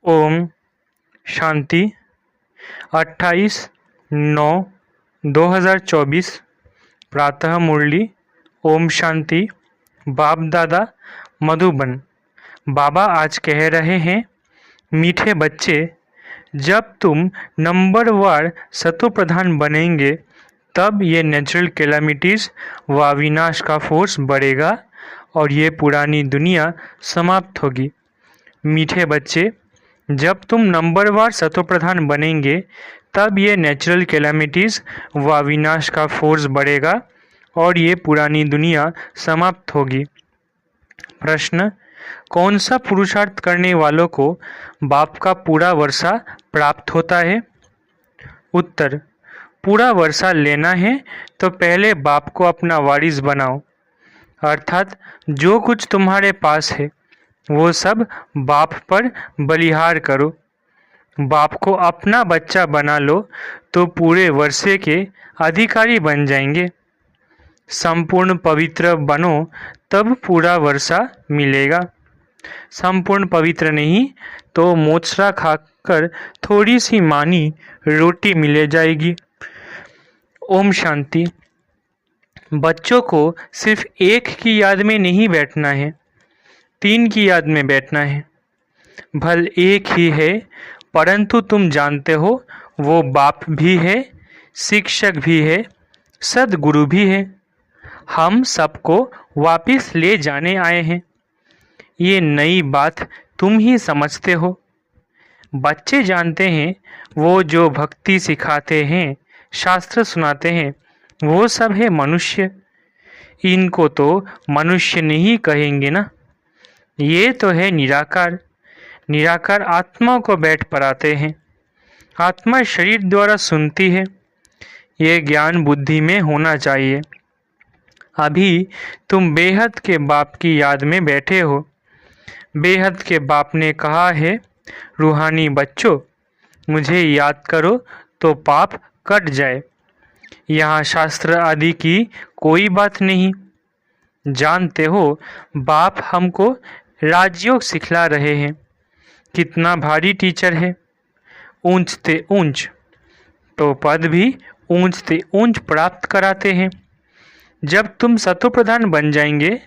ओम शांति 28/9/2024 प्रातः मुरली। ओम शांति। बाप दादा मधुबन। बाबा आज कह रहे हैं, मीठे बच्चे, जब तुम नंबरवार सतो प्रधान बनेंगे तब ये नेचुरल कैलामिटीज़ व विनाश का फोर्स बढ़ेगा और ये पुरानी दुनिया समाप्त होगी। मीठे बच्चे, जब तुम नंबरवार सतोप्रधान बनेंगे तब ये नेचुरल कैलामिटीज़ व विनाश का फोर्स बढ़ेगा और ये पुरानी दुनिया समाप्त होगी। प्रश्न, कौन सा पुरुषार्थ करने वालों को बाप का पूरा वर्षा प्राप्त होता है? उत्तर, पूरा वर्षा लेना है तो पहले बाप को अपना वारिस बनाओ, अर्थात जो कुछ तुम्हारे पास है वो सब बाप पर बलिहार करो। बाप को अपना बच्चा बना लो तो पूरे वर्षे के अधिकारी बन जाएंगे। संपूर्ण पवित्र बनो तब पूरा वर्षा मिलेगा। संपूर्ण पवित्र नहीं तो मोचरा खाकर थोड़ी सी मानी रोटी मिले जाएगी। ओम शांति। बच्चों को सिर्फ एक की याद में नहीं बैठना है, 3 की याद में बैठना है। भल एक ही है, परंतु तुम जानते हो वो बाप भी है, शिक्षक भी है, सदगुरु भी है। हम सबको वापस ले जाने आए हैं। ये नई बात तुम ही समझते हो। बच्चे जानते हैं वो जो भक्ति सिखाते हैं, शास्त्र सुनाते हैं, वो सब है मनुष्य। इनको तो मनुष्य नहीं कहेंगे ना। ये तो है निराकार। निराकार आत्मा को बैठ पढ़ाते हैं। आत्मा शरीर द्वारा सुनती है। ये ज्ञान बुद्धि में होना चाहिए। अभी तुम बेहद के बाप की याद में बैठे हो। बेहद के बाप ने कहा है, रूहानी बच्चों, मुझे याद करो तो पाप कट जाए। यहाँ शास्त्र आदि की कोई बात नहीं। जानते हो बाप हमको राजयोग सिखला रहे हैं। कितना भारी टीचर है। ऊंचते ऊंच तो पद भी ऊंचते ऊंच प्राप्त कराते हैं। जब तुम सतोप्रधान बन जाएंगे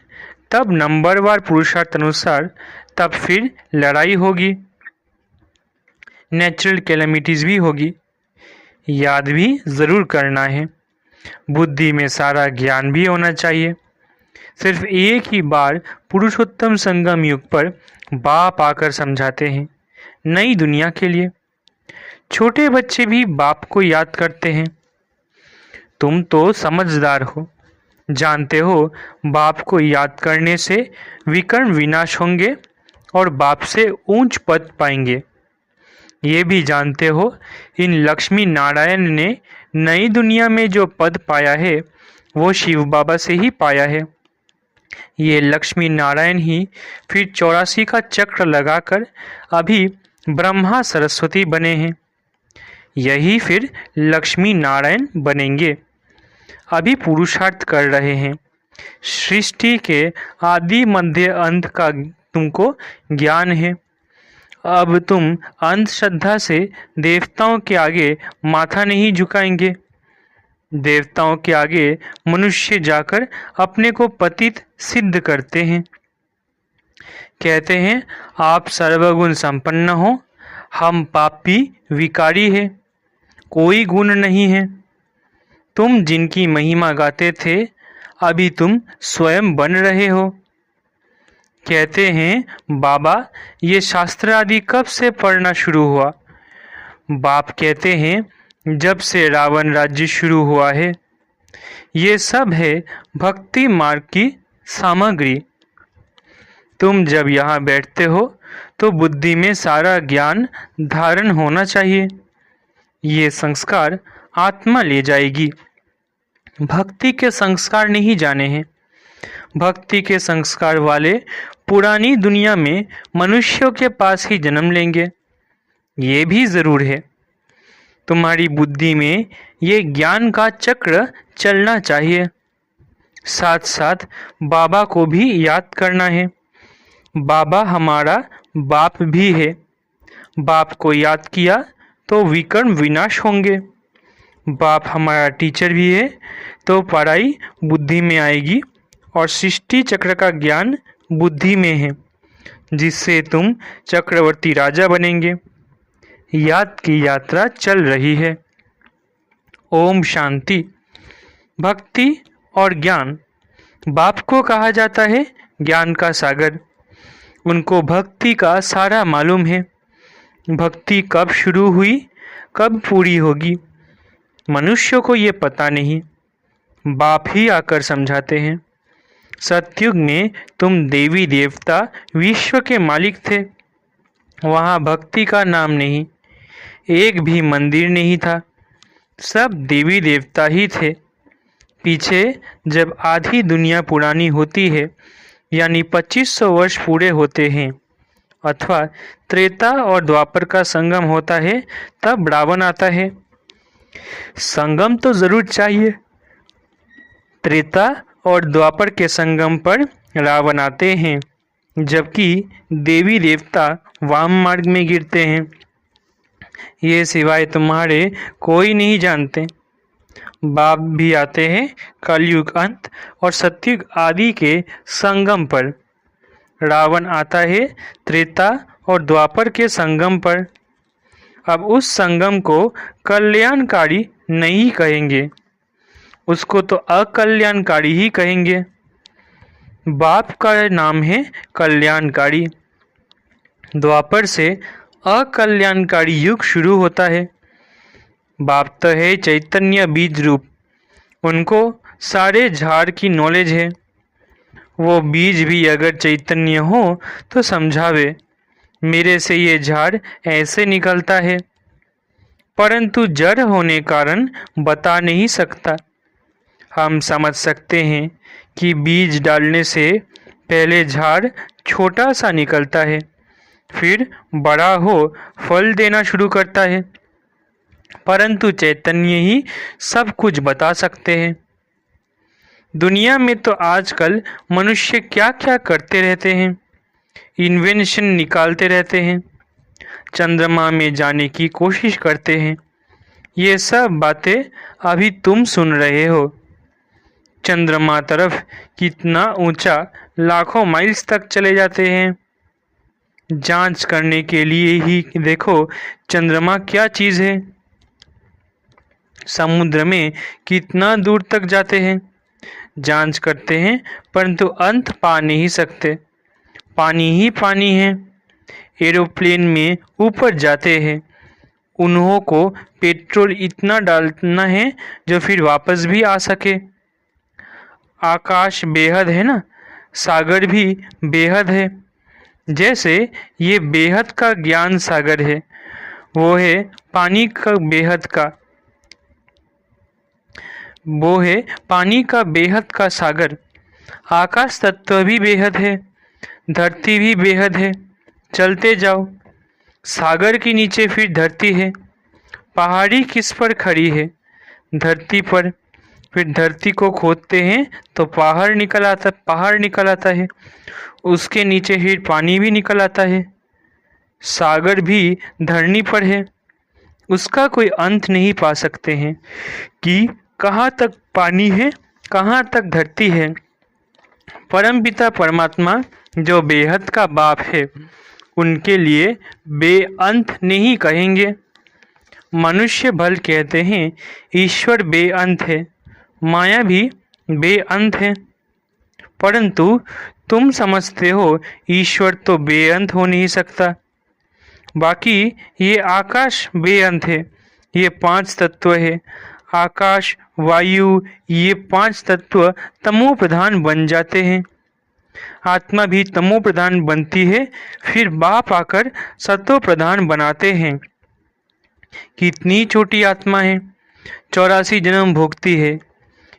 तब नंबरवार पुरुषार्थ अनुसार तब फिर लड़ाई होगी, नेचुरल कैलेमिटीज भी होगी। याद भी ज़रूर करना है। बुद्धि में सारा ज्ञान भी होना चाहिए। सिर्फ एक ही बार पुरुषोत्तम संगम युग पर बाप आकर समझाते हैं, नई दुनिया के लिए। छोटे बच्चे भी बाप को याद करते हैं। तुम तो समझदार हो, जानते हो बाप को याद करने से विकर्ण विनाश होंगे और बाप से ऊंच पद पाएंगे। ये भी जानते हो इन लक्ष्मी नारायण ने नई दुनिया में जो पद पाया है वो शिव बाबा से ही पाया है। ये लक्ष्मी नारायण ही फिर 84 का चक्र लगाकर अभी ब्रह्मा सरस्वती बने हैं। यही फिर लक्ष्मी नारायण बनेंगे। अभी पुरुषार्थ कर रहे हैं। सृष्टि के आदि मध्य अंत का तुमको ज्ञान है। अब तुम अंधश्रद्धा से देवताओं के आगे माथा नहीं झुकाएंगे। देवताओं के आगे मनुष्य जाकर अपने को पतित सिद्ध करते हैं। कहते हैं आप सर्वगुण संपन्न हो, हम पापी विकारी है, कोई गुण नहीं है। तुम जिनकी महिमा गाते थे अभी तुम स्वयं बन रहे हो। कहते हैं बाबा ये शास्त्र आदि कब से पढ़ना शुरू हुआ? बाप कहते हैं जब से रावण राज्य शुरू हुआ है। ये सब है भक्ति मार्ग की सामग्री। तुम जब यहाँ बैठते हो तो बुद्धि में सारा ज्ञान धारण होना चाहिए। ये संस्कार आत्मा ले जाएगी। भक्ति के संस्कार नहीं जाने हैं। भक्ति के संस्कार वाले पुरानी दुनिया में मनुष्यों के पास ही जन्म लेंगे। ये भी ज़रूर है। तुम्हारी बुद्धि में ये ज्ञान का चक्र चलना चाहिए। साथ साथ बाबा को भी याद करना है। बाबा हमारा बाप भी है। बाप को याद किया तो विकर्म विनाश होंगे। बाप हमारा टीचर भी है तो पढ़ाई बुद्धि में आएगी और सृष्टि चक्र का ज्ञान बुद्धि में है, जिससे तुम चक्रवर्ती राजा बनेंगे। याद की यात्रा चल रही है। ओम शांति। भक्ति और ज्ञान। बाप को कहा जाता है ज्ञान का सागर। उनको भक्ति का सारा मालूम है। भक्ति कब शुरू हुई, कब पूरी होगी, मनुष्यों को ये पता नहीं। बाप ही आकर समझाते हैं। सतयुग में तुम देवी देवता विश्व के मालिक थे। वहाँ भक्ति का नाम नहीं, एक भी मंदिर नहीं था, सब देवी देवता ही थे। पीछे जब आधी दुनिया पुरानी होती है, यानी 2500 वर्ष पूरे होते हैं, अथवा त्रेता और द्वापर का संगम होता है, तब रावण आता है। संगम तो जरूर चाहिए। त्रेता और द्वापर के संगम पर रावण आते हैं, जबकि देवी देवता वाम मार्ग में गिरते हैं। ये सिवाय तुम्हारे कोई नहीं जानते। बाप भी आते हैं कलयुग अंत और सतयुग आदि के संगम पर। रावण आता है त्रेता और द्वापर के संगम पर। अब उस संगम को कल्याणकारी नहीं कहेंगे, उसको तो अकल्याणकारी ही कहेंगे। बाप का नाम है कल्याणकारी। द्वापर से अकल्याणकारी युग शुरू होता है। बाप तो है चैतन्य बीज रूप, उनको सारे झाड़ की नॉलेज है। वो बीज भी अगर चैतन्य हो तो समझावे, मेरे से ये झाड़ ऐसे निकलता है, परंतु जड़ होने कारण बता नहीं सकता। हम समझ सकते हैं कि बीज डालने से पहले झाड़ छोटा सा निकलता है, फिर बड़ा हो फल देना शुरू करता है, परंतु चैतन्य ही सब कुछ बता सकते हैं। दुनिया में तो आजकल मनुष्य क्या क्या करते रहते हैं, इन्वेंशन निकालते रहते हैं, चंद्रमा में जाने की कोशिश करते हैं। ये सब बातें अभी तुम सुन रहे हो। चंद्रमा तरफ कितना ऊंचा लाखों माइल्स तक चले जाते हैं। जांच करने के लिए ही देखो चंद्रमा क्या चीज़ है। समुद्र में कितना दूर तक जाते हैं, जांच करते हैं, परंतु अंत पा नहीं सकते। पानी ही पानी है। एरोप्लेन में ऊपर जाते हैं, उन्हों को पेट्रोल इतना डालना है जो फिर वापस भी आ सके। आकाश बेहद है ना, सागर भी बेहद है। जैसे ये बेहद का ज्ञान सागर है, वो है पानी का बेहद का, वो है पानी का बेहद का सागर। आकाश तत्व भी बेहद है, धरती भी बेहद है। चलते जाओ, सागर के नीचे फिर धरती है। पहाड़ी किस पर खड़ी है? धरती पर। फिर धरती को खोदते हैं तो पहाड़ निकल आता है। उसके नीचे फिर पानी भी निकल आता है। सागर भी धरनी पर है, उसका कोई अंत नहीं पा सकते हैं कि कहाँ तक पानी है, कहाँ तक धरती है। परमपिता परमात्मा जो बेहद का बाप है, उनके लिए बेअंत नहीं कहेंगे। मनुष्य भल कहते हैं ईश्वर बेअंत है, माया भी बेअंत है, परंतु तुम समझते हो ईश्वर तो बेअंत हो नहीं सकता। बाकी ये आकाश बेअंत है, ये 5 तत्व है। आकाश, वायु, ये 5 तत्व तमो प्रधान बन जाते हैं। आत्मा भी तमो प्रधान बनती है, फिर बाप आकर सतो प्रधान बनाते हैं। कितनी छोटी आत्मा है, 84 जन्म भोगती है।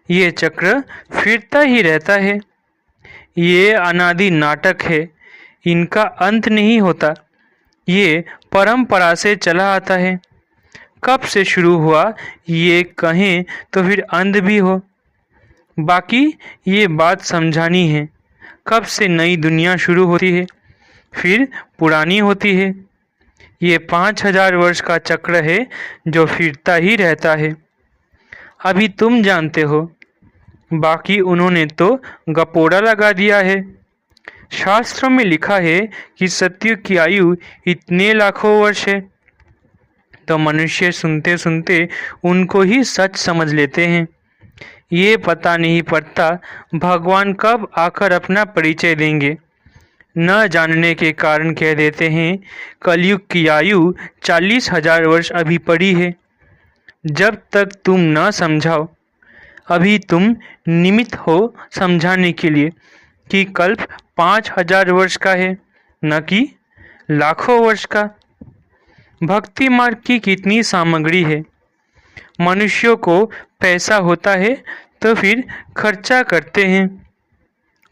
ये चक्र फिरता ही रहता है। ये अनादि नाटक है, इनका अंत नहीं होता। ये परंपरा से चला आता है। कब से शुरू हुआ ये कहें तो फिर अंत भी हो। बाकी ये बात समझानी है, कब से नई दुनिया शुरू होती है, फिर पुरानी होती है। ये 5000 वर्ष का चक्र है जो फिरता ही रहता है। अभी तुम जानते हो, बाकी उन्होंने तो गपोड़ा लगा दिया है। शास्त्रों में लिखा है कि सतयुग की आयु इतने लाखों वर्ष है। तो मनुष्य सुनते सुनते उनको ही सच समझ लेते हैं। ये पता नहीं पड़ता भगवान कब आकर अपना परिचय देंगे। न जानने के कारण कह देते हैं कलयुग की आयु 40,000 वर्ष अभी पड़ी है। जब तक तुम न समझाओ, अभी तुम निमित्त हो समझाने के लिए कि कल्प 5,000 वर्ष का है, न कि लाखों वर्ष का। भक्ति मार्ग की कितनी सामग्री है। मनुष्यों को पैसा होता है तो फिर खर्चा करते हैं।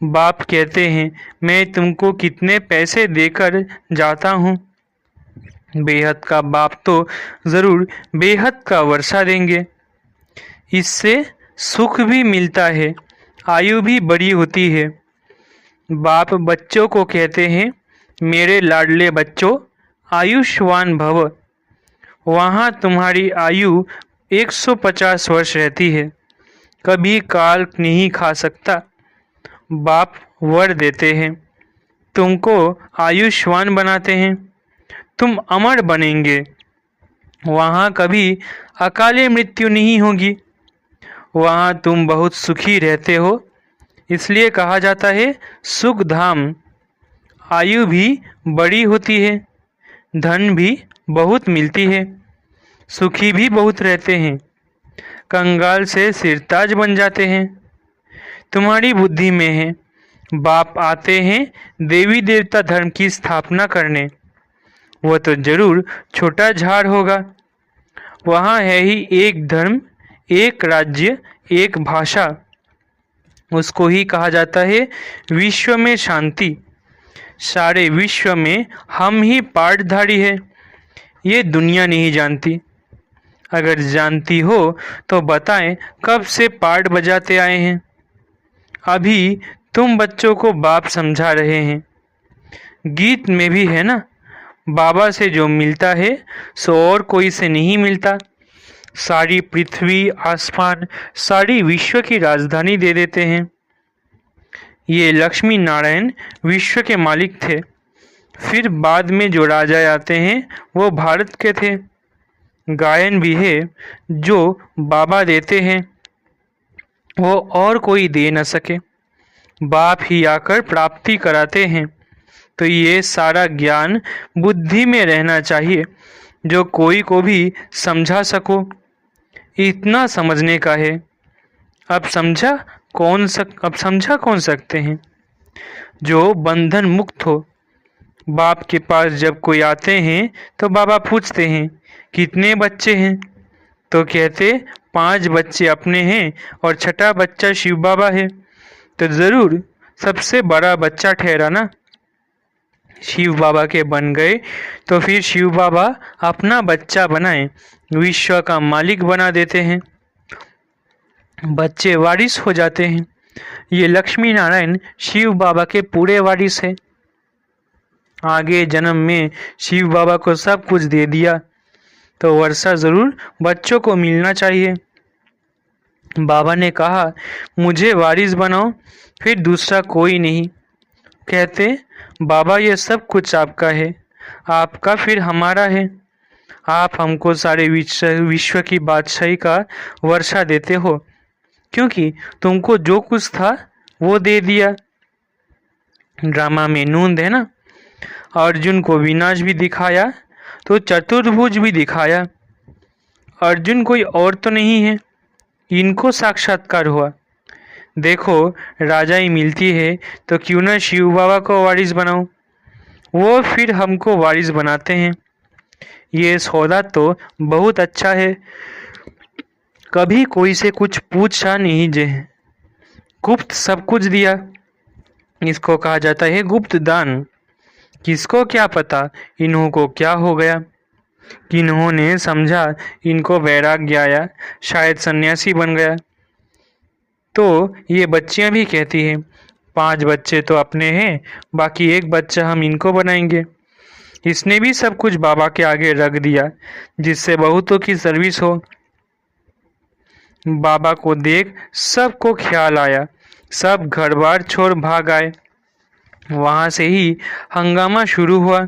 बाप कहते हैं मैं तुमको कितने पैसे देकर जाता हूँ। बेहद का बाप तो ज़रूर बेहद का वर्षा देंगे। इससे सुख भी मिलता है, आयु भी बड़ी होती है। बाप बच्चों को कहते हैं मेरे लाडले बच्चों, आयुष्मान भव। वहाँ तुम्हारी आयु 150 वर्ष रहती है, कभी काल नहीं खा सकता। बाप वर देते हैं, तुमको आयुष्मान बनाते हैं, तुम अमर बनेंगे। वहाँ कभी अकाले मृत्यु नहीं होगी। वहाँ तुम बहुत सुखी रहते हो, इसलिए कहा जाता है सुख धाम। आयु भी बड़ी होती है, धन भी बहुत मिलती है, सुखी भी बहुत रहते हैं, कंगाल से सिरताज बन जाते हैं। तुम्हारी बुद्धि में है, बाप आते हैं देवी देवता धर्म की स्थापना करने। वह तो जरूर छोटा झाड़ होगा। वहाँ है ही एक धर्म, एक राज्य, एक भाषा। उसको ही कहा जाता है विश्व में शांति। सारे विश्व में हम ही पाठधारी है। ये दुनिया नहीं जानती। अगर जानती हो तो बताएं कब से पाठ बजाते आए हैं। अभी तुम बच्चों को बाप समझा रहे हैं। गीत में भी है ना, बाबा से जो मिलता है सो और कोई से नहीं मिलता। सारी पृथ्वी आसमान सारी विश्व की राजधानी दे देते हैं। ये लक्ष्मी नारायण विश्व के मालिक थे। फिर बाद में जो राजा आते हैं वो भारत के थे। गायन भी है जो बाबा देते हैं, वो और कोई दे न सके। बाप ही आकर प्राप्ति कराते हैं। तो ये सारा ज्ञान बुद्धि में रहना चाहिए जो कोई को भी समझा सको। इतना समझने का है। अब समझा कौन सकते हैं जो बंधन मुक्त हो। बाप के पास जब कोई आते हैं तो बाबा पूछते हैं कितने बच्चे हैं, तो कहते 5 बच्चे अपने हैं और छठा बच्चा शिव बाबा है। तो ज़रूर सबसे बड़ा बच्चा ठहरा ना। शिव बाबा के बन गए तो फिर शिव बाबा अपना बच्चा बनाए विश्व का मालिक बना देते हैं। बच्चे वारिस हो जाते हैं। ये लक्ष्मी नारायण शिव बाबा के पूरे वारिस है। आगे जन्म में शिव बाबा को सब कुछ दे दिया तो वर्षा ज़रूर बच्चों को मिलना चाहिए। बाबा ने कहा मुझे वारिस बनाओ, फिर दूसरा कोई नहीं। कहते बाबा ये सब कुछ आपका है, आपका फिर हमारा है। आप हमको सारे विश्व की बादशाही का वर्षा देते हो, क्योंकि तुमको जो कुछ था वो दे दिया। ड्रामा में नूंद है ना, अर्जुन को विनाश भी दिखाया तो चतुर्भुज भी दिखाया। अर्जुन कोई और तो नहीं है, इनको साक्षात्कार हुआ। देखो राजाई मिलती है तो क्यों ना शिव बाबा को वारिस बनाऊं, वो फिर हमको वारिस बनाते हैं। ये सौदा तो बहुत अच्छा है। कभी कोई से कुछ पूछा नहीं जे, गुप्त सब कुछ दिया। इसको कहा जाता है गुप्त दान। किसको क्या पता इन्हों को क्या हो गया, किन्होंने समझा इनको वैराग्य आया, शायद सन्यासी बन गया। तो ये बच्चियां भी कहती हैं 5 बच्चे तो अपने हैं, बाकी एक बच्चा हम इनको बनाएंगे। इसने भी सब कुछ बाबा के आगे रख दिया जिससे बहुतों की सर्विस हो। बाबा को देख सबको ख्याल आया, सब घर बार छोड़ भाग आए। वहां से ही हंगामा शुरू हुआ।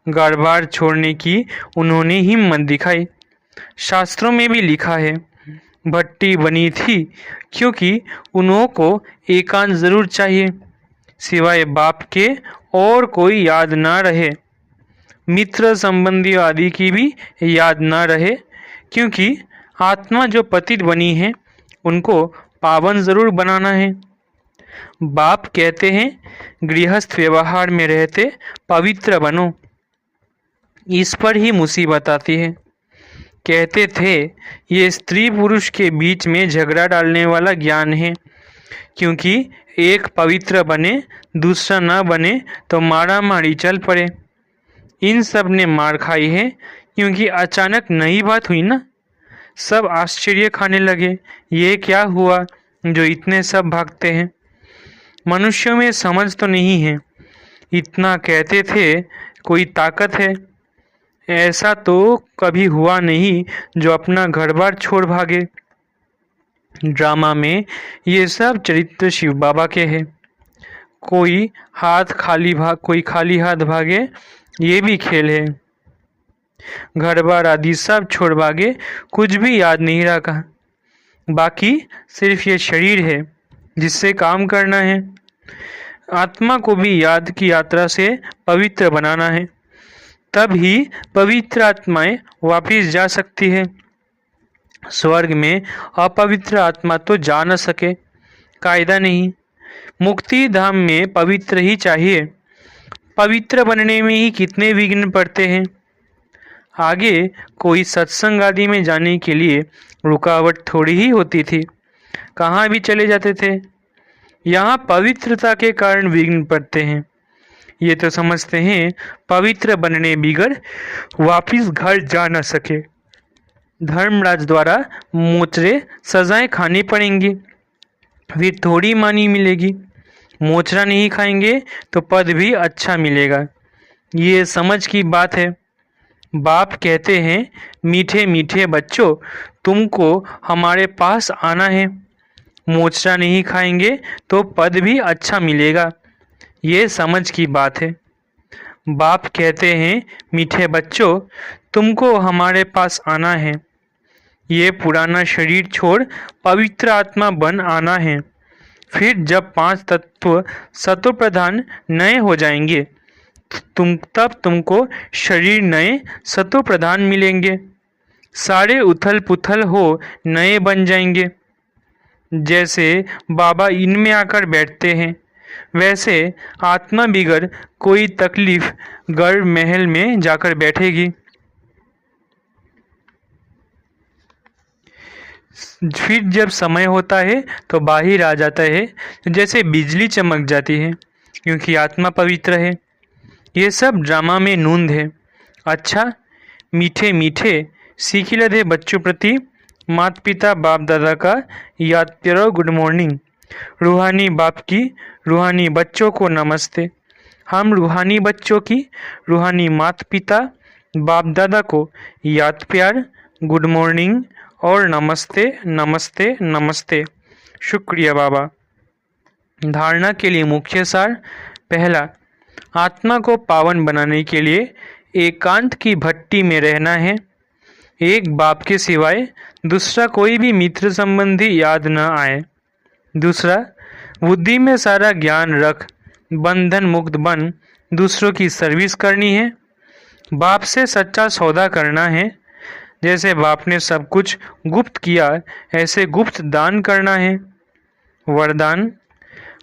घर बार छोड़ने की उन्होंने हिम्मत दिखाई। शास्त्रों में भी लिखा है भट्टी बनी थी क्योंकि उन्हों को एकांत जरूर चाहिए, सिवाय बाप के और कोई याद ना रहे, मित्र संबंधी आदि की भी याद ना रहे, क्योंकि आत्मा जो पतित बनी है उनको पावन जरूर बनाना है। बाप कहते हैं गृहस्थ व्यवहार में रहते पवित्र बनो। इस पर ही मुसीबत आती है। कहते थे ये स्त्री पुरुष के बीच में झगड़ा डालने वाला ज्ञान है, क्योंकि एक पवित्र बने दूसरा न बने तो मारा मारी चल पड़े। इन सब ने मार खाई है क्योंकि अचानक नई बात हुई ना। सब आश्चर्य खाने लगे, ये क्या हुआ जो इतने सब भागते हैं। मनुष्यों में समझ तो नहीं है। इतना कहते थे कोई ताकत है। ऐसा तो कभी हुआ नहीं जो अपना घर बार छोड़ भागे। ड्रामा में ये सब चरित्र शिव बाबा के हैं। कोई खाली हाथ भागे, ये भी खेल है। घर बार आदि सब छोड़ भागे, कुछ भी याद नहीं रखा। बाकी सिर्फ ये शरीर है जिससे काम करना है। आत्मा को भी याद की यात्रा से पवित्र बनाना है, तब ही पवित्र आत्माएं वापिस जा सकती है। स्वर्ग में अपवित्र आत्मा तो जा न सके, कायदा नहीं। मुक्ति धाम में पवित्र ही चाहिए। पवित्र बनने में ही कितने विघ्न पड़ते हैं। आगे कोई सत्संग आदि में जाने के लिए रुकावट थोड़ी ही होती थी, कहाँ भी चले जाते थे। यहाँ पवित्रता के कारण विघ्न पड़ते हैं। ये तो समझते हैं पवित्र बनने बिगड़ वापिस घर जा न सके। धर्मराज द्वारा मोचरे सजाएं खानी पड़ेंगी, फिर थोड़ी मानी मिलेगी। मोचरा नहीं खाएंगे तो पद भी अच्छा मिलेगा। ये समझ की बात है। बाप कहते हैं मीठे मीठे बच्चों, तुमको हमारे पास आना है। मोचरा नहीं खाएंगे तो पद भी अच्छा मिलेगा। ये समझ की बात है। बाप कहते हैं मीठे बच्चों, तुमको हमारे पास आना है। ये पुराना शरीर छोड़ पवित्र आत्मा बन आना है। फिर जब 5 तत्व सतो प्रधान नए हो जाएंगे तब तुमको शरीर नए सतो प्रधान मिलेंगे। सारे उथल पुथल हो नए बन जाएंगे। जैसे बाबा इनमें आकर बैठते हैं, वैसे आत्मा बिगड़ कोई तकलीफ गर्भ महल में जाकर बैठेगी। फिर जब समय होता है तो बाहर आ जाता है, जैसे बिजली चमक जाती है, क्योंकि आत्मा पवित्र है। ये सब ड्रामा में नूंद है। अच्छा, मीठे मीठे सीखिलधे बच्चों प्रति माता पिता बाप दादा का याद करो गुड मॉर्निंग। रूहानी बाप की रूहानी बच्चों को नमस्ते। हम रूहानी बच्चों की रूहानी माता पिता बाप दादा को याद प्यार गुड मॉर्निंग और नमस्ते नमस्ते नमस्ते। शुक्रिया बाबा। धारणा के लिए मुख्य सार। पहला, आत्मा को पावन बनाने के लिए एकांत की भट्टी में रहना है। एक बाप के सिवाय दूसरा कोई भी मित्र संबंधी याद न आए। दूसरा, बुद्धि में सारा ज्ञान रख बंधन मुक्त बन दूसरों की सर्विस करनी है। बाप से सच्चा सौदा करना है। जैसे बाप ने सब कुछ गुप्त किया, ऐसे गुप्त दान करना है। वरदान,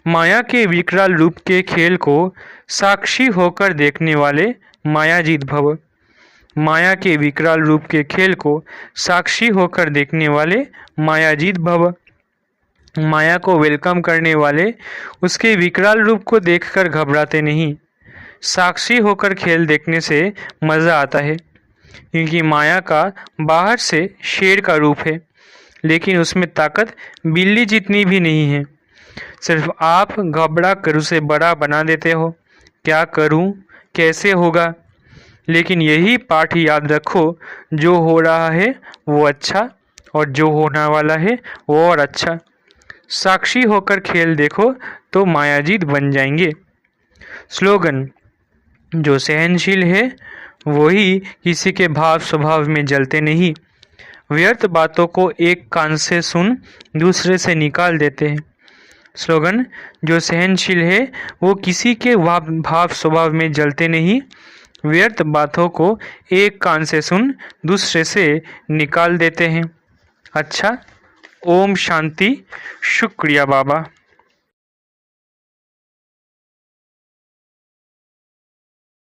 माया के विकराल रूप के खेल को साक्षी होकर देखने वाले मायाजीत भव। माया के विकराल रूप के खेल को साक्षी होकर देखने वाले मायाजीत भव। माया को वेलकम करने वाले उसके विकराल रूप को देखकर घबराते नहीं। साक्षी होकर खेल देखने से मज़ा आता है, क्योंकि माया का बाहर से शेर का रूप है, लेकिन उसमें ताकत बिल्ली जितनी भी नहीं है। सिर्फ आप घबरा कर उसे बड़ा बना देते हो। क्या करूं, कैसे होगा, लेकिन यही पाठ याद रखो, जो हो रहा है वो अच्छा और जो होने वाला है वो और अच्छा। साक्षी होकर खेल देखो तो मायाजीत बन जाएंगे। स्लोगन: जो सहनशील है वही किसी के भाव स्वभाव में जलते नहीं, व्यर्थ बातों को एक कान से सुन दूसरे से निकाल देते हैं। स्लोगन: जो सहनशील है वो किसी के भाव स्वभाव में जलते नहीं, व्यर्थ बातों को एक कान से सुन दूसरे से निकाल देते हैं। अच्छा, ओम शांति। शुक्रिया बाबा।